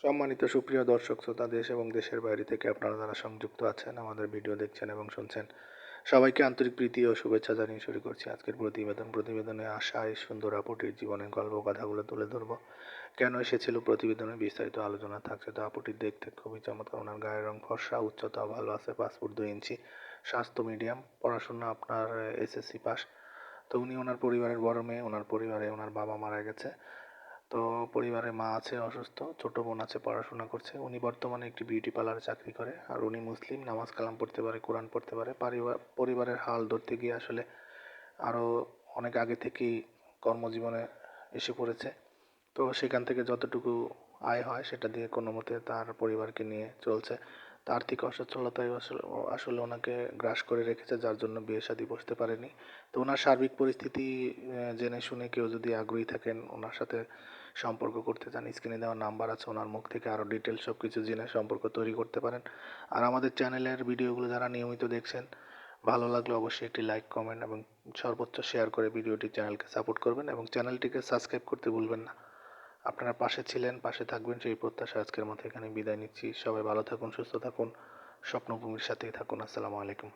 সম্মানিত সুপ্রিয় দর্শক শ্রোতা, দেশ এবং দেশের বাইরে থেকে আপনারা যারা সংযুক্ত আছেন, আমাদের ভিডিও দেখছেন এবং শুনছেন, সবাইকে আন্তরিক প্রীতি ও শুভেচ্ছা জানিয়ে শুরু করছি আজকের প্রতিবেদনে আসা এই সুন্দর আপুটির জীবনের গল্প কথাগুলো তুলে ধরবো। কেন এসেছিল প্রতিবেদনে বিস্তারিত আলোচনা থাকছে। তো আপুটির দেখতে খুবই চমৎকার, ওনার গায়ের রং ফর্সা, উচ্চতা ভালো আছে, পাসপোর্ট 2 ইঞ্চি, স্বাস্থ্য মিডিয়াম, পড়াশোনা আপনার এসএসসি পাস। তো উনি ওনার পরিবারের বড় মেয়ে, ওনার পরিবারে ওনার বাবা মারা গেছে। তো পরিবারে মা আছে অসুস্থ, ছোট বোন আছে পড়াশোনা করছে। উনি বর্তমানে একটি বিউটি পার্লারে চাকরি করে। আর উনি মুসলিম, নামাজ কালাম পড়তে পারে, কোরআন পড়তে পারে। পরিবারের হাল ধরতে গিয়ে আসলে আরও অনেক আগে থেকেই কর্মজীবনে এসে পড়েছে। তো সেখান থেকে যতটুকু আয় হয় সেটা দিয়ে কোনো মতে তার পরিবারকে নিয়ে চলছে। তা আর্থিক অসচ্ছলতায় আসলে আসলে ওনাকে গ্রাস করে রেখেছে, যার জন্য বিয়ে শাদী বসতে পারেনি। তো ওনার সার্বিক পরিস্থিতি জেনে শুনে কেউ যদি আগ্রহী থাকেন, ওনার সাথে সম্পর্ক করতে চান, স্ক্রিনে দেওয়া নাম্বার আছে, ওনার মুখ থেকে আরও ডিটেলস সব কিছু জেনে সম্পর্ক তৈরি করতে পারেন। আর আমাদের চ্যানেলের ভিডিওগুলো যারা নিয়মিত দেখছেন, ভালো লাগলে অবশ্যই একটি লাইক, কমেন্ট এবং সর্বোচ্চ শেয়ার করে ভিডিওটি চ্যানেলকে সাপোর্ট করবেন এবং চ্যানেলটিকে সাবস্ক্রাইব করতে ভুলবেন না। আপনারা পাশে ছিলেন, পাশে থাকবেন সেই প্রত্যাশা আজকের মতো এখানে বিদায় নিচ্ছি। সবাই ভালো থাকুন, সুস্থ থাকুন, স্বপ্নভূমির সাথেই থাকুন। আসসালামু আলাইকুম।